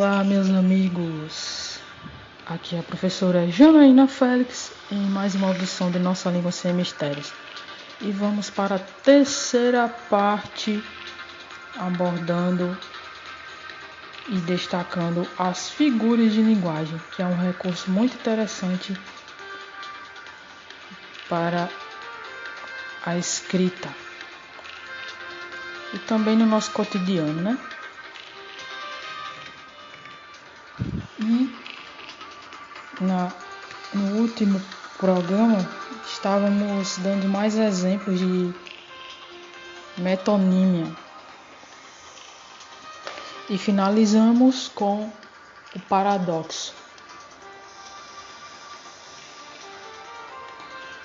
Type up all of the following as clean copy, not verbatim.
Olá, meus amigos. Aqui é a professora Janaína Félix em mais uma audição de Nossa Língua Sem Mistérios. E vamos para a terceira parte, abordando e destacando as figuras de linguagem, que é um recurso muito interessante para a escrita e também no nosso cotidiano, né? E no último programa estávamos dando mais exemplos de metonímia e finalizamos com o paradoxo.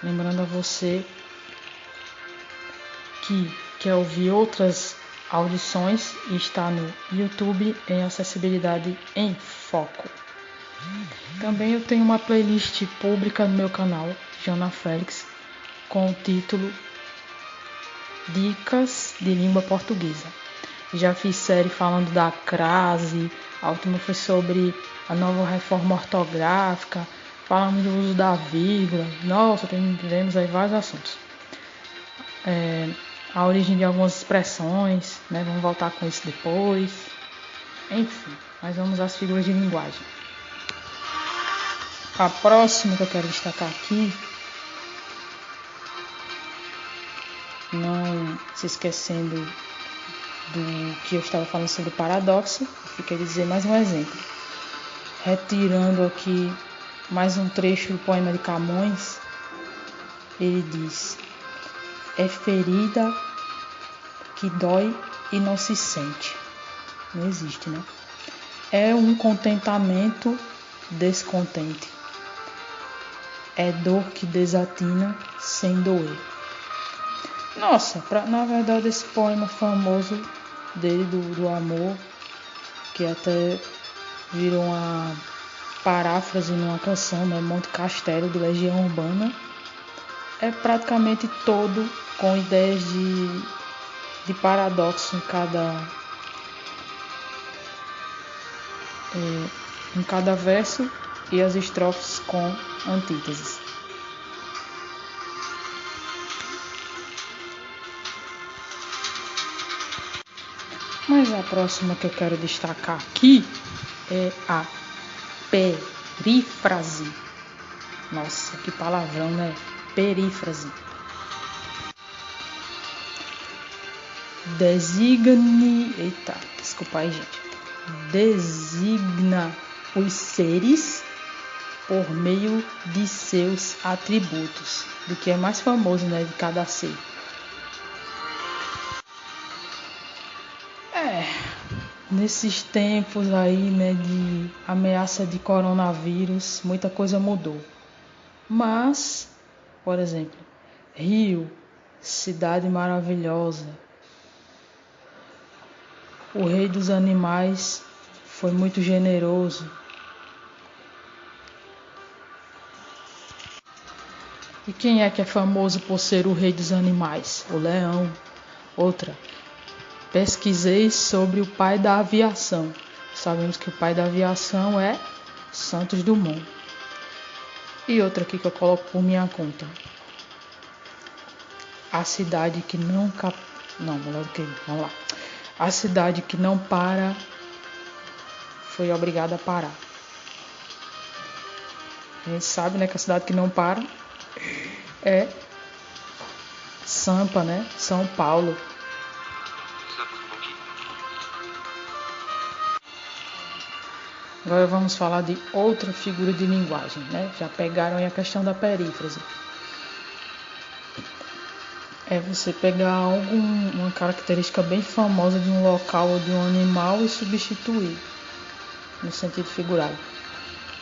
Lembrando a você que quer ouvir outras audições, está no YouTube em Acessibilidade em Foco. Também eu tenho uma playlist pública no meu canal, Jana Félix, com o título Dicas de Língua Portuguesa. Já fiz série falando da crase, a última foi sobre a nova reforma ortográfica, falamos do uso da vírgula. Nossa, tivemos aí vários assuntos. A origem de algumas expressões, né? Vamos voltar com isso depois. Enfim, mas vamos às figuras de linguagem. A próxima que eu quero destacar aqui, não se esquecendo do que eu estava falando sobre o paradoxo, fiquei a dizer mais um exemplo. Retirando aqui mais um trecho do poema de Camões, ele diz: é ferida que dói e não se sente. Não existe, né? É um contentamento descontente. É dor que desatina sem doer. Nossa, na verdade esse poema famoso dele, do amor, que até virou uma paráfrase numa canção, né, Monte Castelo, do Legião Urbana, é praticamente todo com ideias de paradoxo em cada verso e as estrofes com antíteses. Mas a próxima que eu quero destacar aqui é a perífrase. Nossa, que palavrão, né? Perífrase. Designa os seres por meio de seus atributos, do que é mais famoso, né, de cada ser. Nesses tempos aí, né, de ameaça de coronavírus, muita coisa mudou. Mas, por exemplo, Rio, cidade maravilhosa. O rei dos animais foi muito generoso. E quem é que é famoso por ser o rei dos animais? O leão. Outra. Pesquisei sobre o pai da aviação. Sabemos que o pai da aviação é Santos Dumont. E outra aqui que eu coloco por minha conta. A cidade que não... Vamos lá. A cidade que não para foi obrigada a parar. A gente sabe, né, que a cidade que não para é Sampa, né? São Paulo. Agora vamos falar de outra figura de linguagem, né? Já pegaram aí a questão da perífrase. É você pegar uma característica bem famosa de um local ou de um animal e substituir, no sentido figurado.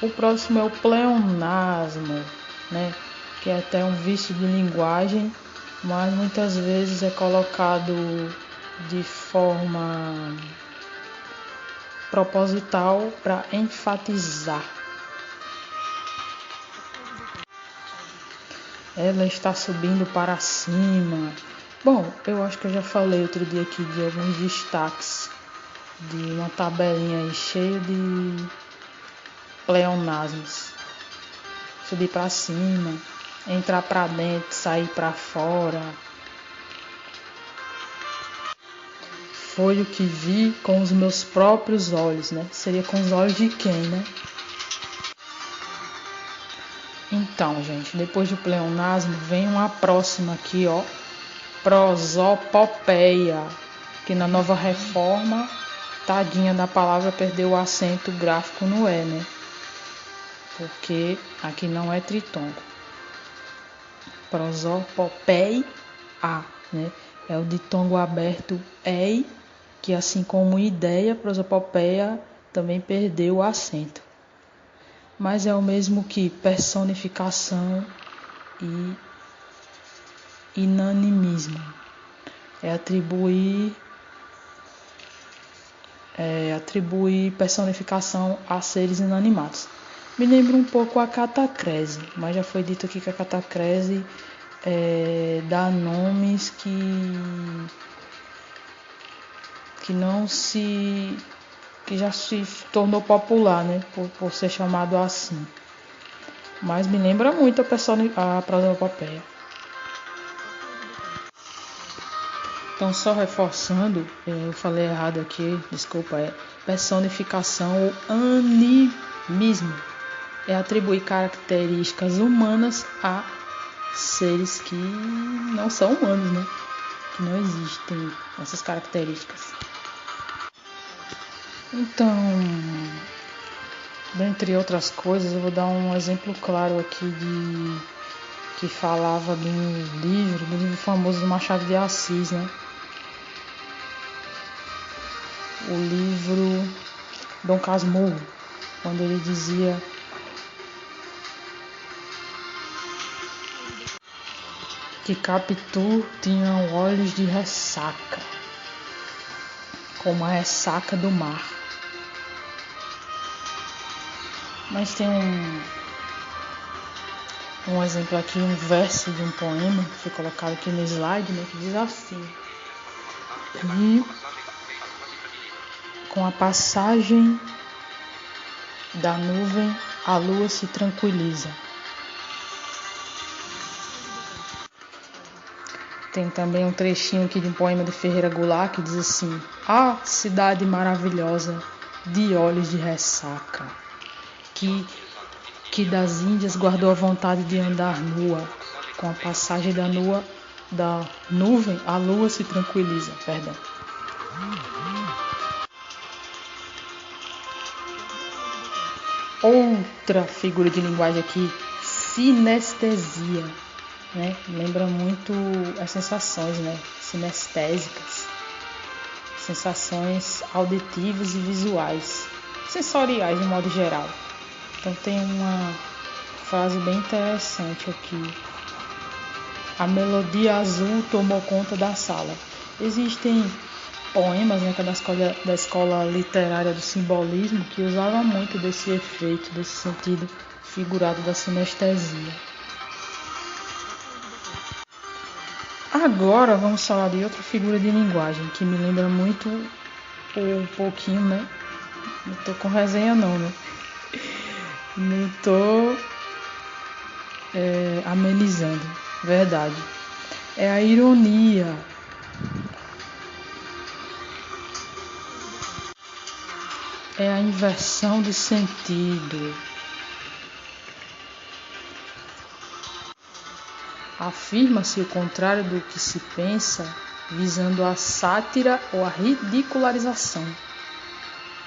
O próximo é o pleonasmo, né? Que é até um vício de linguagem, mas muitas vezes é colocado de forma proposital para enfatizar. Ela está subindo para cima. Bom, eu acho que eu já falei outro dia aqui de alguns destaques de uma tabelinha aí cheia de pleonasmos. Subir para cima, entrar para dentro, sair para fora. Foi o que vi com os meus próprios olhos, né? Seria com os olhos de quem, né? Então, gente, depois do pleonasmo vem uma próxima aqui, ó. Prosopopeia, que na Nova Reforma, tadinha da palavra, perdeu o acento gráfico no E, né? Porque aqui não é tritongo. Prosopopeia, né? É o ditongo aberto ei, que assim como ideia, prosopopeia também perdeu o acento. Mas é o mesmo que personificação e inanimismo. É atribuir personificação a seres inanimados. Me lembra um pouco a catacrese, mas já foi dito aqui que a catacrese dá nomes que já se tornou popular, né, por ser chamado assim. Mas me lembra muito a prosopopeia. Então, só reforçando, eu falei errado aqui, desculpa, é personificação ou animismo. É atribuir características humanas a seres que não são humanos, né? Que não existem essas características. Então, dentre outras coisas, eu vou dar um exemplo claro aqui que falava do livro famoso do Machado de Assis, né? O livro Dom Casmurro, quando ele dizia que Capitu tinha olhos de ressaca, como a ressaca do mar. Mas tem um exemplo aqui, um verso de um poema, que foi colocado aqui no slide, né, que diz assim: e com a passagem da nuvem, a lua se tranquiliza. Tem também um trechinho aqui de um poema de Ferreira Goulart que diz assim: ah, cidade maravilhosa de olhos de ressaca, que das Índias guardou a vontade de andar nua. Com a passagem da nuvem, a lua se tranquiliza. Perdão. Outra figura de linguagem aqui, sinestesia, né? Lembra muito as sensações, né? Sinestésicas, sensações auditivas e visuais, sensoriais de modo geral. Então tem uma frase bem interessante aqui: a melodia azul tomou conta da sala. Existem poemas, né, que é da escola literária do simbolismo, que usavam muito desse efeito, desse sentido figurado da sinestesia. Agora vamos falar de outra figura de linguagem que me lembra muito um pouquinho, né? Não tô com resenha não, né? Não tô amenizando, verdade. É a ironia. É a inversão de sentido. Afirma-se o contrário do que se pensa, visando a sátira ou a ridicularização.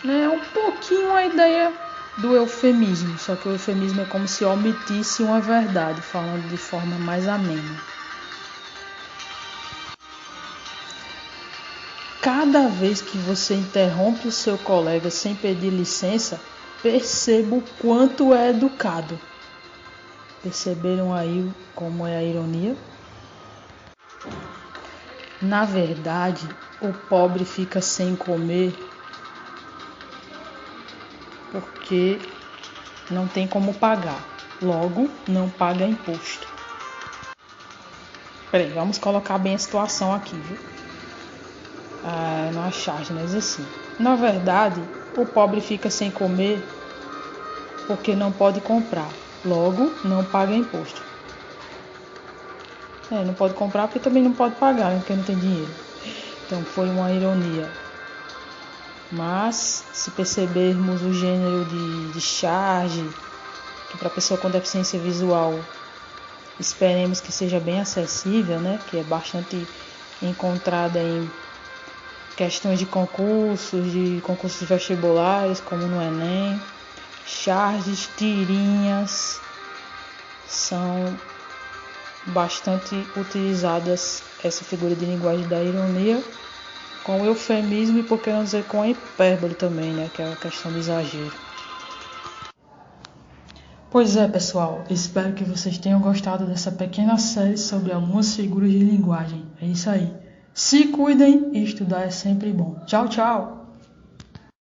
É um pouquinho a ideia do eufemismo, só que o eufemismo é como se omitisse uma verdade, falando de forma mais amena. Cada vez que você interrompe o seu colega sem pedir licença, perceba o quanto é educado. Perceberam aí como é a ironia? Na verdade, o pobre fica sem comer porque não tem como pagar. Logo, não paga imposto. Peraí, vamos colocar bem a situação aqui, viu? Não a charge, mas assim. Na verdade, o pobre fica sem comer porque não pode comprar, logo não paga imposto. Não pode comprar porque também não pode pagar, porque não tem dinheiro. Então foi uma ironia. Mas se percebermos o gênero de charge, que para pessoa com deficiência visual esperemos que seja bem acessível, né? Que é bastante encontrada em questões de concursos vestibulares, como no Enem. Charges, tirinhas são bastante utilizadas, essa figura de linguagem da ironia, com eufemismo e por que não dizer com hipérbole também, né? Que é a questão do exagero. Pois é, pessoal, espero que vocês tenham gostado dessa pequena série sobre algumas figuras de linguagem. É isso aí. Se cuidem e estudar é sempre bom. Tchau, tchau!